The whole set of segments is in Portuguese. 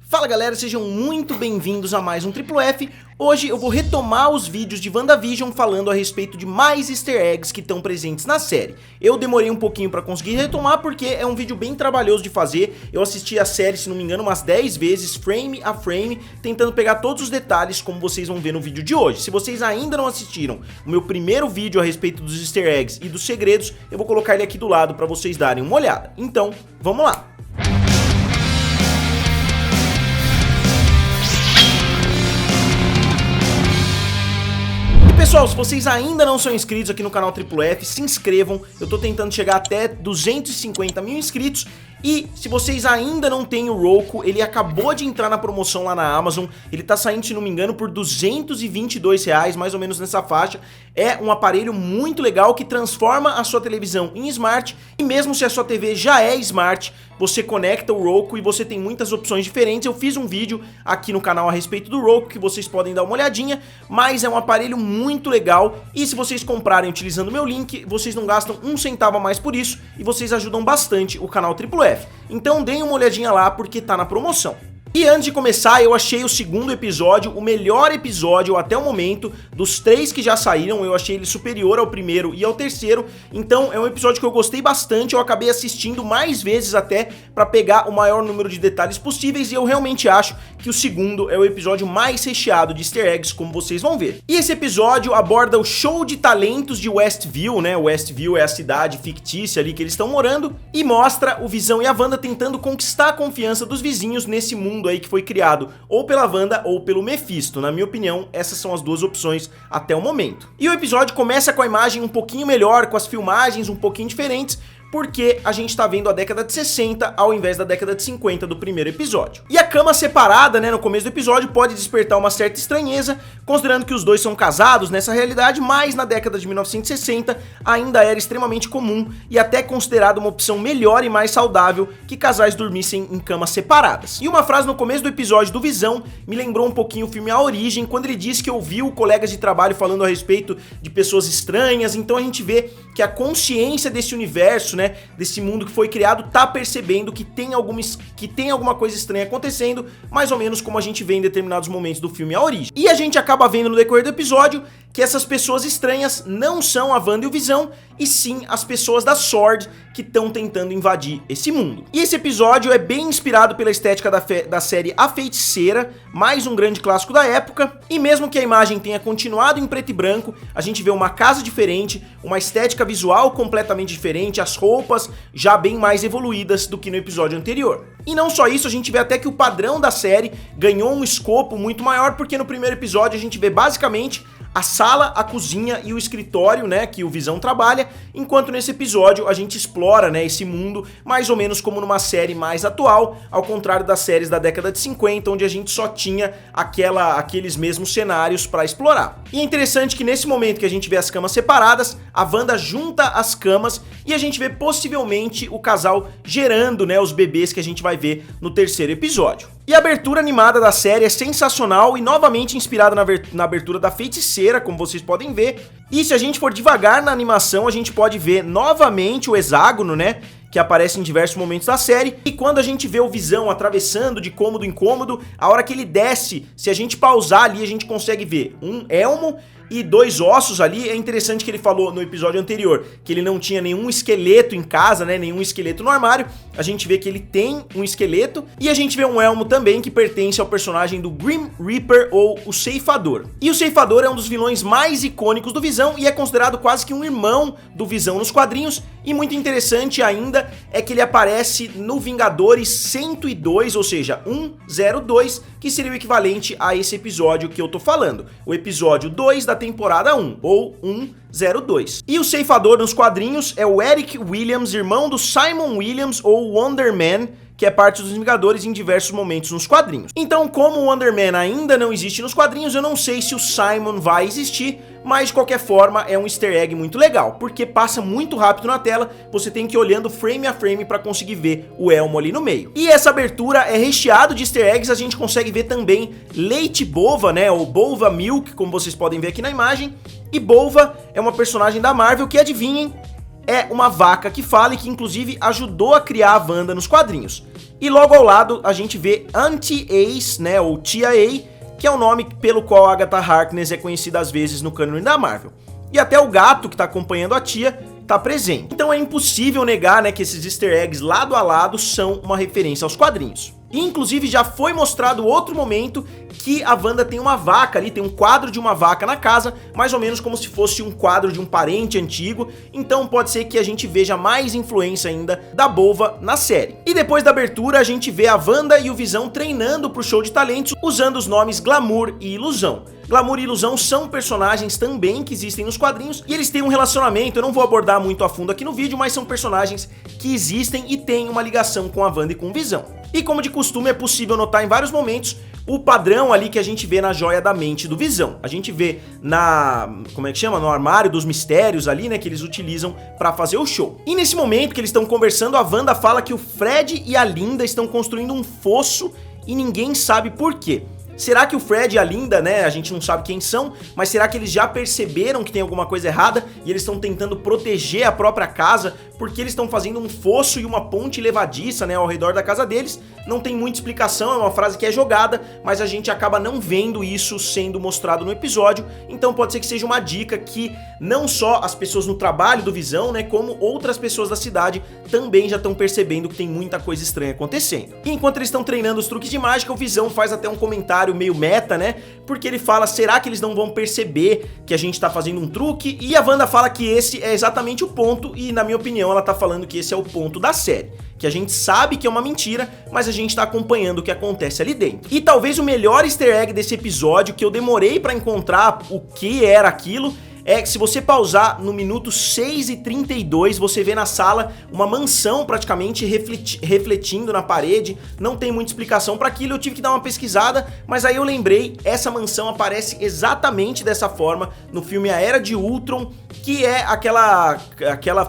Fala galera, sejam muito bem-vindos a mais um Triplo F. Hoje eu vou retomar os vídeos de WandaVision falando a respeito de mais easter eggs que estão presentes na série. Eu demorei um pouquinho pra conseguir retomar porque é um vídeo bem trabalhoso de fazer. Eu assisti a série, se não me engano, umas 10 vezes, frame a frame, tentando pegar todos os detalhes como vocês vão ver no vídeo de hoje. Se vocês ainda não assistiram o meu primeiro vídeo a respeito dos easter eggs e dos segredos, eu vou colocar ele aqui do lado pra vocês darem uma olhada. Então, vamos lá! Pessoal, se vocês ainda não são inscritos aqui no canal Triplo F, se inscrevam. Eu tô tentando chegar até 250 mil inscritos. E se vocês ainda não têm o Roku, ele acabou de entrar na promoção lá na Amazon. Ele tá saindo, se não me engano, por R$222, mais ou menos nessa faixa. É um aparelho muito legal que transforma a sua televisão em smart. E mesmo se a sua TV já é smart, você conecta o Roku e você tem muitas opções diferentes. Eu fiz um vídeo aqui no canal a respeito do Roku que vocês podem dar uma olhadinha, mas é um aparelho muito legal e se vocês comprarem utilizando o meu link, vocês não gastam um centavo a mais por isso e vocês ajudam bastante o canal Triplo F. Então deem uma olhadinha lá porque tá na promoção. E antes de começar, eu achei o segundo episódio o melhor episódio até o momento. Dos 3 que já saíram, eu achei ele superior ao primeiro e ao terceiro. Então é um episódio que eu gostei bastante, eu acabei assistindo mais vezes até pra pegar o maior número de detalhes possíveis. E eu realmente acho que o segundo é o episódio mais recheado de easter eggs, como vocês vão ver. E esse episódio aborda o show de talentos de Westview, né? Westview é a cidade fictícia ali que eles estão morando. E mostra o Visão e a Wanda tentando conquistar a confiança dos vizinhos nesse mundo aí que foi criado ou pela Wanda ou pelo Mephisto. Na minha opinião, essas são as duas opções até o momento. E o episódio começa com a imagem um pouquinho melhor, com as filmagens um pouquinho diferentes, porque a gente tá vendo a década de 60 ao invés da década de 50 do primeiro episódio. E a cama separada, né, no começo do episódio pode despertar uma certa estranheza, considerando que os dois são casados nessa realidade, mas na década de 1960 ainda era extremamente comum e até considerado uma opção melhor e mais saudável que casais dormissem em camas separadas. E uma frase no começo do episódio do Visão me lembrou um pouquinho o filme A Origem, quando ele disse que ouviu colegas de trabalho falando a respeito de pessoas estranhas. Então a gente vê que a consciência desse universo, né, desse mundo que foi criado, tá percebendo que tem alguma coisa estranha acontecendo, mais ou menos como a gente vê em determinados momentos do filme A Origem. E a gente acaba vendo no decorrer do episódio que essas pessoas estranhas não são a Wanda e o Visão, e sim as pessoas da S.W.O.R.D. que estão tentando invadir esse mundo. E esse episódio é bem inspirado pela estética da série A Feiticeira, mais um grande clássico da época, e mesmo que a imagem tenha continuado em preto e branco, a gente vê uma casa diferente, uma estética visual completamente diferente, as roupas já bem mais evoluídas do que no episódio anterior. E não só isso, a gente vê até que o padrão da série ganhou um escopo muito maior, porque no primeiro episódio a gente vê basicamente a sala, a cozinha e o escritório, né, que o Visão trabalha, enquanto nesse episódio a gente explora, né, esse mundo mais ou menos como numa série mais atual, ao contrário das séries da década de 50, onde a gente só tinha aqueles mesmos cenários para explorar. E é interessante que nesse momento que a gente vê as camas separadas, a Wanda junta as camas e a gente vê possivelmente o casal gerando, né, os bebês que a gente vai ver no terceiro episódio. E a abertura animada da série é sensacional e novamente inspirada na abertura da Feiticeira, como vocês podem ver. E se a gente for devagar na animação, a gente pode ver novamente o hexágono, né, que aparece em diversos momentos da série. E quando a gente vê o Visão atravessando de cômodo em cômodo, a hora que ele desce, se a gente pausar ali, a gente consegue ver um elmo e 2 ossos ali. É interessante que ele falou no episódio anterior que ele não tinha nenhum esqueleto em casa, né, nenhum esqueleto no armário. A gente vê que ele tem um esqueleto e a gente vê um elmo também que pertence ao personagem do Grim Reaper ou o Ceifador. E o Ceifador é um dos vilões mais icônicos do Visão e é considerado quase que um irmão do Visão nos quadrinhos. E muito interessante ainda é que ele aparece no Vingadores 102, ou seja, 102, que seria o equivalente a esse episódio que eu tô falando, o episódio 2 da temporada 1, ou 102. E o Ceifador nos quadrinhos é o Eric Williams, irmão do Simon Williams, ou Wonder Man, que é parte dos Vingadores em diversos momentos nos quadrinhos. Então, como o Wonder Man ainda não existe nos quadrinhos, eu não sei se o Simon vai existir, mas de qualquer forma é um easter egg muito legal, porque passa muito rápido na tela, você tem que ir olhando frame a frame para conseguir ver o elmo ali no meio. E essa abertura é recheado de easter eggs, a gente consegue ver também Leite Bova, né, ou Bova Milk, como vocês podem ver aqui na imagem, e Bova é uma personagem da Marvel que, adivinhem, é uma vaca que fala e que inclusive ajudou a criar a Wanda nos quadrinhos. E logo ao lado a gente vê Auntie Ace, né, ou Tia A, que é o nome pelo qual Agatha Harkness é conhecida às vezes no cânone da Marvel. E até o gato que tá acompanhando a tia tá presente. Então é impossível negar, né, que esses easter eggs lado a lado são uma referência aos quadrinhos. E inclusive já foi mostrado outro momento que a Wanda tem uma vaca ali, tem um quadro de uma vaca na casa, mais ou menos como se fosse um quadro de um parente antigo, então pode ser que a gente veja mais influência ainda da Bova na série. E depois da abertura a gente vê a Wanda e o Visão treinando pro show de talentos usando os nomes Glamour e Ilusão. Glamour e Ilusão são personagens também que existem nos quadrinhos e eles têm um relacionamento, eu não vou abordar muito a fundo aqui no vídeo, mas são personagens que existem e têm uma ligação com a Wanda e com o Visão. E como de costume é possível notar em vários momentos o padrão ali que a gente vê na joia da mente do Visão. A gente vê como é que chama? No armário dos mistérios ali, né, que eles utilizam pra fazer o show. E nesse momento que eles estão conversando, a Wanda fala que o Fred e a Linda estão construindo um fosso e ninguém sabe por quê. Será que o Fred e a Linda, né, a gente não sabe quem são, mas será que eles já perceberam que tem alguma coisa errada e eles estão tentando proteger a própria casa porque eles estão fazendo um fosso e uma ponte levadiça, né, ao redor da casa deles? Não tem muita explicação, é uma frase que é jogada, mas a gente acaba não vendo isso sendo mostrado no episódio, então pode ser que seja uma dica que não só as pessoas no trabalho do Visão, né, como outras pessoas da cidade também já estão percebendo que tem muita coisa estranha acontecendo. E enquanto eles estão treinando os truques de mágica, o Visão faz até um comentário meio meta, né, porque ele fala, será que eles não vão perceber que a gente tá fazendo um truque? E a Wanda fala que esse é exatamente o ponto, e na minha opinião ela tá falando que esse é o ponto da série, que a gente sabe que é uma mentira, mas a gente tá acompanhando o que acontece ali dentro. E talvez o melhor easter egg desse episódio, que eu demorei pra encontrar o que era aquilo, é que se você pausar no minuto 6:32, você vê na sala uma mansão praticamente refletindo na parede, não tem muita explicação para aquilo, eu tive que dar uma pesquisada, mas aí eu lembrei, essa mansão aparece exatamente dessa forma no filme A Era de Ultron, que é aquela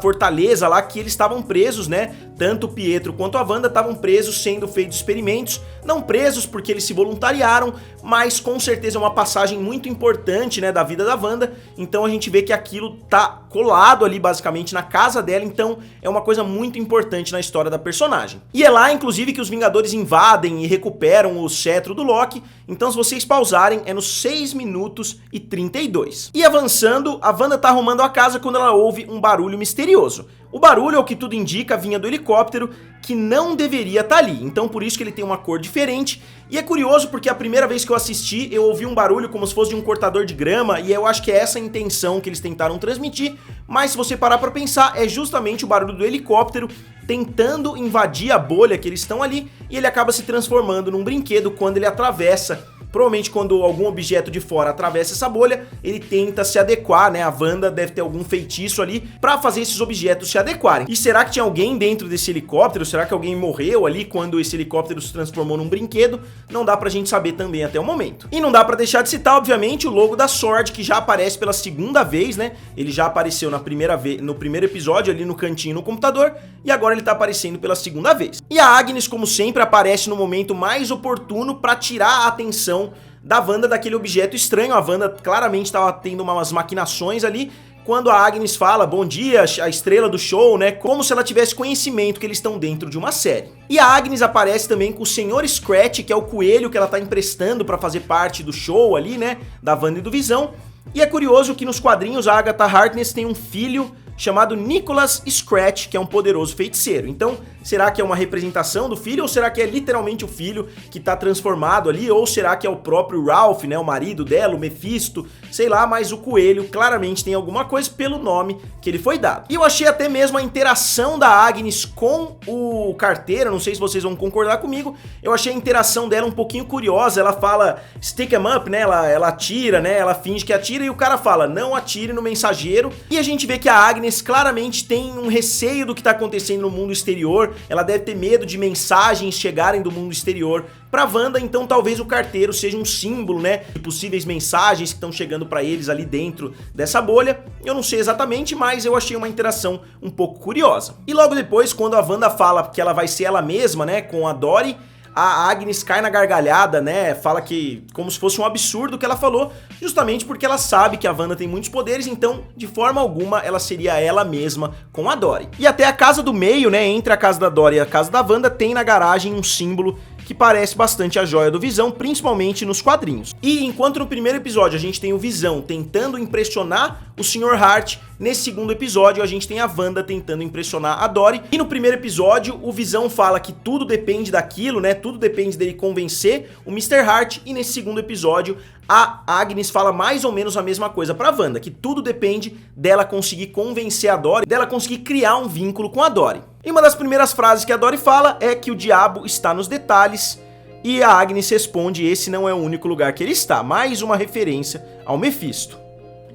fortaleza lá que eles estavam presos, né? Tanto o Pietro quanto a Wanda estavam presos, sendo feitos experimentos, não presos porque eles se voluntariaram, mas com certeza é uma passagem muito importante, né, da vida da Wanda, então a gente vê que aquilo tá colado ali basicamente na casa dela, então é uma coisa muito importante na história da personagem. E é lá, inclusive, que os Vingadores invadem e recuperam o cetro do Loki, então se vocês pausarem, é nos 6 minutos e 32. E avançando, a Wanda tá arrumando a casa quando ela ouve um barulho misterioso. O barulho, ao que tudo indica, vinha do helicóptero, que não deveria estar ali, então por isso que ele tem uma cor diferente. E é curioso porque a primeira vez que eu assisti, eu ouvi um barulho como se fosse de um cortador de grama, e eu acho que é essa a intenção que eles tentaram transmitir, mas se você parar pra pensar, é justamente o barulho do helicóptero tentando invadir a bolha que eles estão ali, e ele acaba se transformando num brinquedo quando ele atravessa. Provavelmente quando algum objeto de fora atravessa essa bolha, ele tenta se adequar, né? A Wanda deve ter algum feitiço ali pra fazer esses objetos se adequarem. E será que tinha alguém dentro desse helicóptero? Será que alguém morreu ali quando esse helicóptero se transformou num brinquedo? Não dá pra gente saber também até o momento. E não dá pra deixar de citar, obviamente, o logo da SWORD, que já aparece pela segunda vez, né? Ele já apareceu no primeiro episódio ali no cantinho no computador, e agora ele tá aparecendo pela segunda vez. E a Agnes, como sempre, aparece no momento mais oportuno pra tirar a atenção da Wanda daquele objeto estranho. A Wanda claramente estava tendo umas maquinações ali, quando a Agnes fala, bom dia, a estrela do show, né, como se ela tivesse conhecimento que eles estão dentro de uma série. E a Agnes aparece também com o Sr. Scratch, que é o coelho que ela tá emprestando pra fazer parte do show ali, né, da Wanda e do Visão. E é curioso que nos quadrinhos a Agatha Harkness tem um filho chamado Nicholas Scratch, que é um poderoso feiticeiro. Então, será que é uma representação do filho, ou será que é literalmente o filho que tá transformado ali, ou será que é o próprio Ralph, né, o marido dela, o Mephisto, sei lá, mas o coelho claramente tem alguma coisa pelo nome que ele foi dado. E eu achei até mesmo a interação da Agnes com o carteiro, não sei se vocês vão concordar comigo, eu achei a interação dela um pouquinho curiosa. Ela fala stick 'em up, né, ela atira, né, ela finge que atira, e o cara fala, não atire no mensageiro, e a gente vê que a Agnes claramente tem um receio do que está acontecendo no mundo exterior, ela deve ter medo de mensagens chegarem do mundo exterior pra Wanda, então talvez o carteiro seja um símbolo, né, de possíveis mensagens que estão chegando pra eles ali dentro dessa bolha. Eu não sei exatamente, mas eu achei uma interação um pouco curiosa. E logo depois, quando a Wanda fala que ela vai ser ela mesma, né, com a Dori, a Agnes cai na gargalhada, né, fala que como se fosse um absurdo o que ela falou, justamente porque ela sabe que a Wanda tem muitos poderes, então de forma alguma ela seria ela mesma com a Dory. E até a casa do meio, né, entre a casa da Dory e a casa da Wanda, tem na garagem um símbolo que parece bastante a joia do Visão, principalmente nos quadrinhos. E enquanto no primeiro episódio a gente tem o Visão tentando impressionar o Sr. Hart, nesse segundo episódio a gente tem a Wanda tentando impressionar a Dory. E no primeiro episódio o Visão fala que tudo depende daquilo, né, tudo depende dele convencer o Mr. Hart, e nesse segundo episódio a Agnes fala mais ou menos a mesma coisa pra Wanda, que tudo depende dela conseguir convencer a Dory, dela conseguir criar um vínculo com a Dory. E uma das primeiras frases que a Dory fala é que o diabo está nos detalhes, e a Agnes responde: esse não é o único lugar que ele está, mais uma referência ao Mephisto.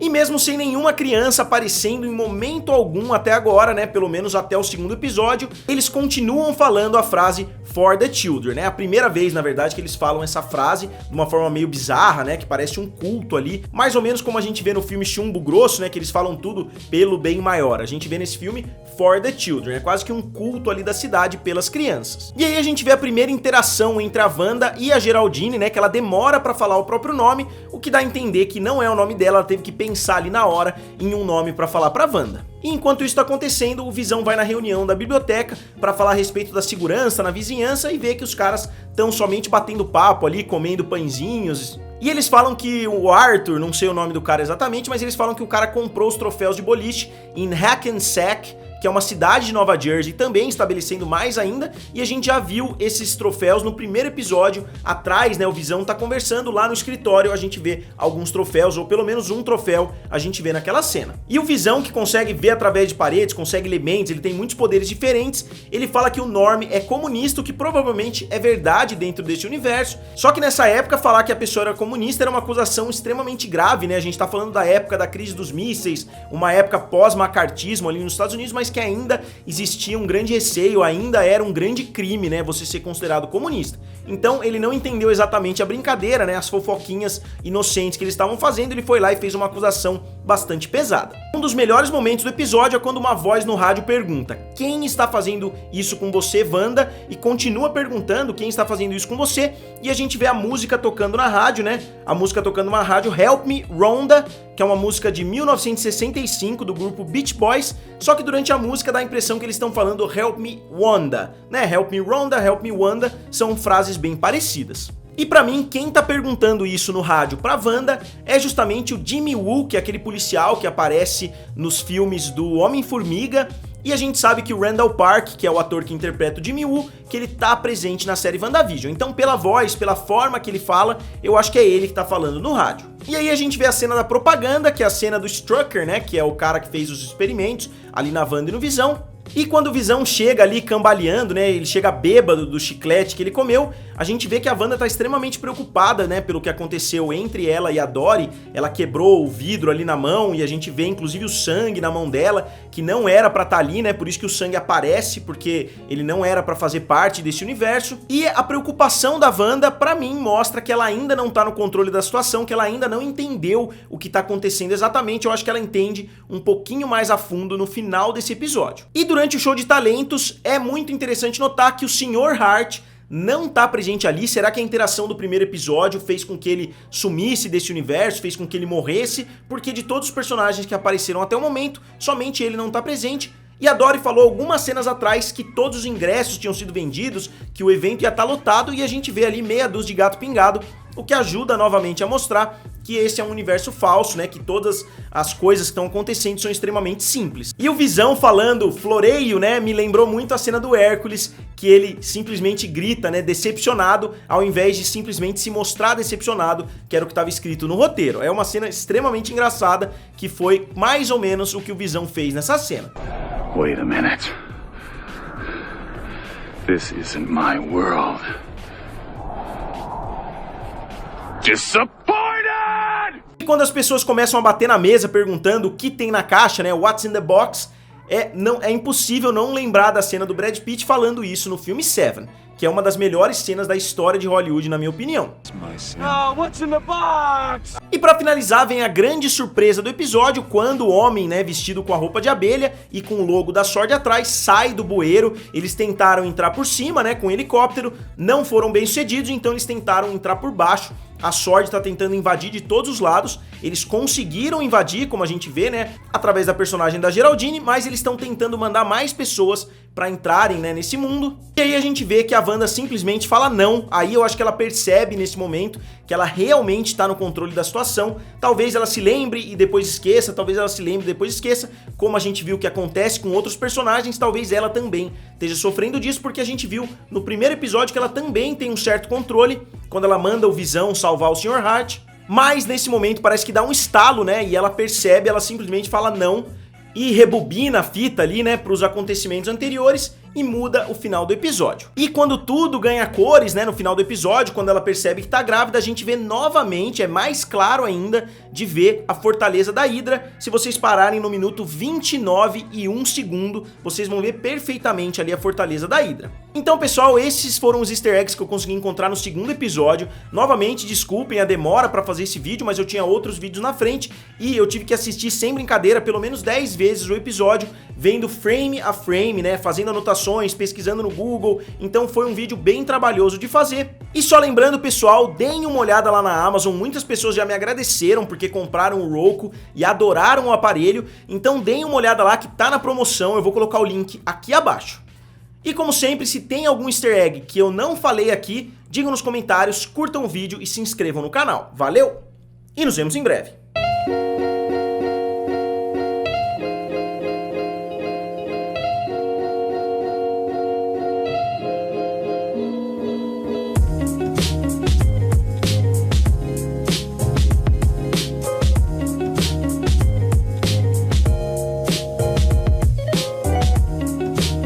E mesmo sem nenhuma criança aparecendo em momento algum até agora, né, pelo menos até o segundo episódio, eles continuam falando a frase for the children, né, a primeira vez, na verdade, que eles falam essa frase de uma forma meio bizarra, né, que parece um culto ali, mais ou menos como a gente vê no filme Chumbo Grosso, né, que eles falam tudo pelo bem maior. A gente vê nesse filme for the children, é quase que um culto ali da cidade pelas crianças. E aí a gente vê a primeira interação entre a Wanda e a Geraldine, né, que ela demora pra falar o próprio nome, o que dá a entender que não é o nome dela, ela teve que pensar ali na hora em um nome pra falar pra Wanda. E enquanto isso tá acontecendo, o Visão vai na reunião da biblioteca pra falar a respeito da segurança na vizinhança e vê que os caras estão somente batendo papo ali, comendo pãezinhos. E eles falam que o Arthur, não sei o nome do cara exatamente, mas eles falam que o cara comprou os troféus de boliche em Hackensack, que é uma cidade de Nova Jersey, também estabelecendo mais ainda, e a gente já viu esses troféus no primeiro episódio, atrás, né, o Visão tá conversando lá no escritório, a gente vê alguns troféus, ou pelo menos um troféu a gente vê naquela cena. E o Visão, que consegue ver através de paredes, consegue ler mentes, ele tem muitos poderes diferentes, ele fala que o Norm é comunista, o que provavelmente é verdade dentro desse universo, só que nessa época falar que a pessoa era comunista era uma acusação extremamente grave, né, a gente tá falando da época da crise dos mísseis, uma época pós-macartismo ali nos Estados Unidos, mas que ainda existia um grande receio, ainda era um grande crime, né, você ser considerado comunista. Então ele não entendeu exatamente a brincadeira, né, as fofoquinhas inocentes que eles estavam fazendo, ele foi lá e fez uma acusação bastante pesada. Um dos melhores momentos do episódio é quando uma voz no rádio pergunta: quem está fazendo isso com você, Wanda? E continua perguntando quem está fazendo isso com você, e a gente vê a música tocando na rádio, né, a música tocando na rádio Help Me Rhonda, que é uma música de 1965 do grupo Beach Boys, só que durante a música dá a impressão que eles estão falando Help Me Wanda, né? Help Me Rhonda, Help Me Wanda, são frases bem parecidas. E pra mim, quem tá perguntando isso no rádio pra Wanda é justamente o Jimmy Woo, que é aquele policial que aparece nos filmes do Homem-Formiga, e a gente sabe que o Randall Park, que é o ator que interpreta o Jimmy Woo, que ele tá presente na série WandaVision. Então, pela voz, pela forma que ele fala, eu acho que é ele que tá falando no rádio. E aí a gente vê a cena da propaganda, que é a cena do Strucker, né, que é o cara que fez os experimentos ali na Wanda e no Visão. E quando o Visão chega ali cambaleando, né, ele chega bêbado do chiclete que ele comeu, a gente vê que a Wanda tá extremamente preocupada, né, pelo que aconteceu entre ela e a Dory. Ela quebrou o vidro ali na mão e a gente vê inclusive o sangue na mão dela, que não era pra tá ali, né, por isso que o sangue aparece, porque ele não era pra fazer parte desse universo. E a preocupação da Wanda, pra mim, mostra que ela ainda não tá no controle da situação, que ela ainda não entendeu o que tá acontecendo exatamente. Eu acho que ela entende um pouquinho mais a fundo no final desse episódio. E durante o show de talentos, é muito interessante notar que o Sr. Hart não tá presente ali. Será que a interação do primeiro episódio fez com que ele sumisse desse universo, fez com que ele morresse? Porque de todos os personagens que apareceram até o momento, somente ele não tá presente. E a Dory falou algumas cenas atrás que todos os ingressos tinham sido vendidos, que o evento ia estar lotado, e a gente vê ali meia dúzia de gato pingado, o que ajuda novamente a mostrar que esse é um universo falso, né, que todas as coisas que estão acontecendo são extremamente simples. E o Visão falando floreio, né, me lembrou muito a cena do Hércules, que ele simplesmente grita, né, decepcionado, ao invés de simplesmente se mostrar decepcionado, que era o que estava escrito no roteiro. É uma cena extremamente engraçada, que foi mais ou menos o que o Visão fez nessa cena. Wait a minute. This isn't my world. Disappointed! E quando as pessoas começam a bater na mesa perguntando o que tem na caixa, né, what's in the box, É impossível não lembrar da cena do Brad Pitt falando isso no filme Seven, que é uma das melhores cenas da história de Hollywood, na minha opinião. E pra finalizar, vem a grande surpresa do episódio, quando o homem, né, vestido com a roupa de abelha e com o logo da Sword atrás, sai do bueiro. Eles tentaram entrar por cima, né, com um helicóptero, não foram bem sucedidos, então eles tentaram entrar por baixo. A Sword tá tentando invadir de todos os lados, eles conseguiram invadir, como a gente vê, né, através da personagem da Geraldine, mas eles estão tentando mandar mais pessoas pra entrarem, né, nesse mundo. E aí a gente vê que a Wanda simplesmente fala não. Aí eu acho que ela percebe nesse momento que ela realmente tá no controle da situação. Talvez ela se lembre e depois esqueça, talvez ela se lembre e depois esqueça, como a gente viu que acontece com outros personagens. Talvez ela também esteja sofrendo disso, porque a gente viu no primeiro episódio que ela também tem um certo controle, quando ela manda o Visão salvar o Sr. Hart. Mas nesse momento parece que dá um estalo, né, e ela percebe, ela simplesmente fala não e rebobina a fita ali, né, para os acontecimentos anteriores e muda o final do episódio. E quando tudo ganha cores, né, no final do episódio, quando ela percebe que tá grávida, a gente vê novamente, é mais claro ainda, de ver a fortaleza da Hydra. Se vocês pararem no minuto 29 e 1 segundo, vocês vão ver perfeitamente ali a fortaleza da Hydra. Então, pessoal, esses foram os easter eggs que eu consegui encontrar no segundo episódio. Novamente, desculpem a demora pra fazer esse vídeo, mas eu tinha outros vídeos na frente e eu tive que assistir sem brincadeira pelo menos 10 vezes o episódio, vendo frame a frame, né, fazendo anotações, pesquisando no Google. Então foi um vídeo bem trabalhoso de fazer. E só lembrando, pessoal, deem uma olhada lá na Amazon. Muitas pessoas já me agradeceram porque compraram o Roku e adoraram o aparelho. Então deem uma olhada lá que tá na promoção, eu vou colocar o link aqui abaixo. E como sempre, se tem algum easter egg que eu não falei aqui, digam nos comentários, curtam o vídeo e se inscrevam no canal. Valeu! E nos vemos em breve.